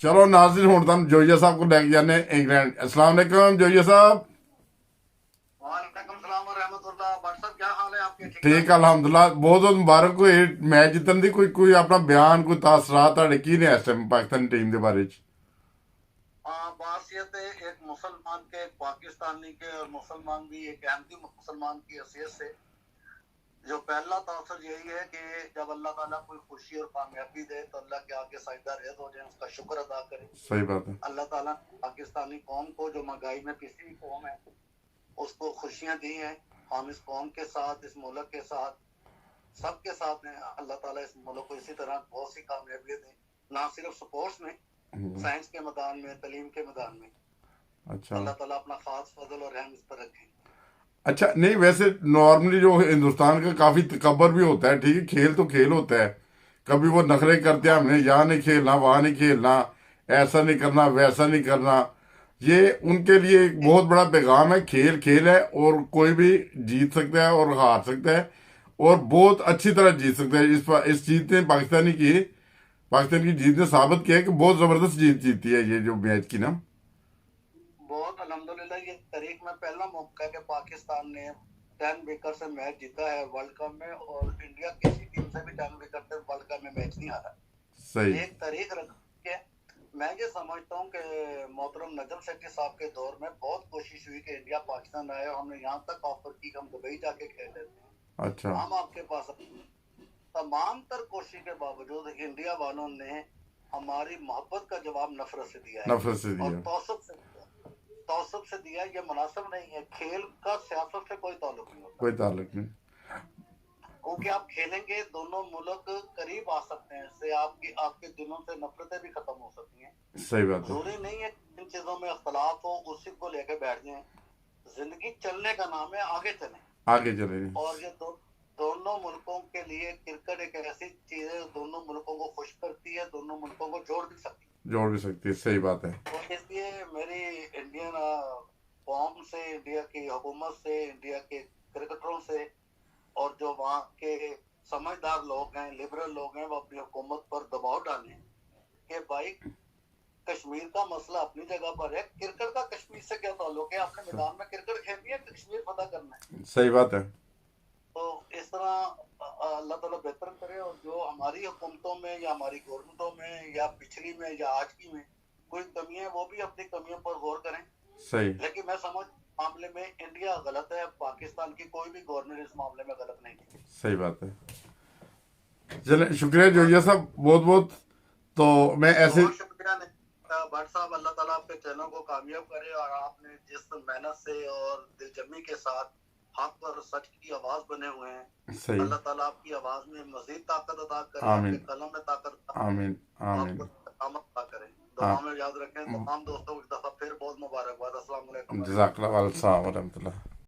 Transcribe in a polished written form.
ਚਲੋ ਨਾਜ਼ਰੀਨ, ਹੁਣ ਤੁਹਾਨੂੰ ਜੋਈਆ ਸਾਹਿਬ ਕੋਲ ਲੈ ਕੇ ਜਾਂਦੇ ਇੰਗਲੈਂਡ। अस्सलाम वालेकुम जोइया साहब। वालेकुम सलाम और रहमतुल्लाह। भट्ट साहब क्या हाल है आपके? ठीक ठीक ठाक है? अल्हम्दुलिल्लाह, बहुत बहुत मुबारक होए मैच जितन दी। कोई अपना बयान, कोई तासरात ਤੁਹਾਡੇ ਕੀ ਨੇ ਇਸ ਟਾਈਮ ਪਾਕਿस्तानी टीम ਦੇ बारे ਚ? बासियत एक मुसलमान के, एक पाकिस्तानी के, और मुसलमान भी एक अहमदी मुसलमान की हैसियत से जो पहला तासर यही है कि जब अल्लाह ताला कोई खुशी और कामयाबी दे तो अल्लाह के आगे सजदा रेज़ हो जाए, उसका शुक्र अदा करें। सही बात है। अल्लाह ताला पाकिस्तानी कौम को, जो महंगाई में पिसी हुई कौम है, उसको खुशियां दी हैं। हम इस कौम के साथ, इस मुल्क के साथ, सबके साथ हैं। अल्लाह ताला इस मुल्क को इसी तरह बहुत सी कामयाबियां दें, ना सिर्फ स्पोर्ट्स में, साइंस के मैदान में, तालीम के मैदान में। अच्छा, अल्लाह ताला अपना खास फजल और रहम इस पर रखें। अच्छा नहीं, वैसे नॉर्मली जो हिंदुस्तान का काफी तकबर भी होता है, ठीक है, खेल तो खेल होता है। कभी वो नखरे करते हैं, हमने यहाँ नहीं खेलना, वहां नहीं खेलना, ऐसा नहीं करना, वैसा नहीं करना। ये उनके लिए एक बहुत बड़ा पैगाम है। खेल खेल है और कोई भी जीत सकता है और हार सकता है, और बहुत अच्छी तरह जीत सकता है। इस जीत ने पाकिस्तान की जीत ने साबित किया है कि बहुत जबरदस्त जीत जीती है ये जो मैच की ना। बहुत अल्हम्दुलिल्लाह, ये तारीख में पहला मौका है कि पाकिस्तान ने 10 विकेट से मैच जीता है वर्ल्ड कप में, और इंडिया किसी टीम से भी 10 विकेट से वर्ल्ड कप में मैच नहीं हारा। सही। एक तारीख रख के मैं ये समझता हूँ कि मोहतरम नजम सेठी साहब के दौर में बहुत कोशिश हुई कि इंडिया पाकिस्तान आए, और हमने यहाँ तक ऑफर की कि हम दुबई जाके खेल लेते हैं। अच्छा, हम आपके पास तमाम तर कोशिश के बावजूद इंडिया वालों ने हमारी मोहब्बत का जवाब नफरत से दिया है, नफरत से और दिया। तौसब से दिया। ये मुनासिब नहीं है। खेल का सियासत से कोई ताल्लुक नहीं होता, कोई ताल्लुक नहीं। क्योंकि आप खेलेंगे, दोनों मुल्क करीब आ सकते हैं, इससे आपके दिलों से नफरतें भी खत्म हो सकती हैं। सही बात है। जरूरी नहीं है इन चीजों में अख्तलाफ हो, उसी को लेकर बैठ जाएं। जिंदगी चलने का नाम है, आगे चलें। आगे चले। और ये दोनों मुल्कों के लिए क्रिकेट एक ऐसी चीज है, दोनों मुल्कों को खुश करती है, दोनों मुल्कों को जोड़ भी सकती है। जोड़ भी सकती है, सही बात है। तो इसलिए मेरी इंडियन कौम से, इंडिया की हुकूमत से, इंडिया के क्रिकेटरों से, और जो वहाँ के समझदार लोग हैं, लिबरल लोग हैं, वो अपनी हुकूमत पर दबाव डालें कि भाई कश्मीर का मसला अपनी जगह पर है, क्रिकेट का कश्मीर से क्या ताल्लुक है? आपने मैदान में क्रिकेट खेलनी है, कश्मीर फतह करना है। सही बात है। तो इस तरह अल्लाह ताला बेहतर करे, और जो हमारी हुकूमतों में या हमारी गवर्नमेंटों में या पिछली में या आज की में कोई कमी है, वो भी अपनी कमियों पर गौर करें। सही। लेकिन मैं समझ मामले में इंडिया गलत है, पाकिस्तान की कोई भी गवर्नमेंट इस मामले में गलत नहीं है। सही बात है। चले, शुक्रिया जोइया साहब, बहुत बहुत। तो मैं ऐसे बहुत शुक्रिया भट्ट साहब, अल्लाह ताला आपके चैनल को कामयाब करे, और आपने जिस मेहनत से और दिलजमी के साथ हक और सच की आवाज बने हुए हैं, सही। अल्लाह ताला आपकी आवाज में मजीद ताकत अदा करे, आमीन। आपके कलम में ताकत आमीन आमीन। आपको अदा करे। दुआ में याद रखें। तमाम दोस्तों को एक दफा फिर बहुत मुबारकबाद। अस्सलाम वालेकुम। जज़ाकल्लाह, वालेकुम सलाम व रहमतुल्लाह।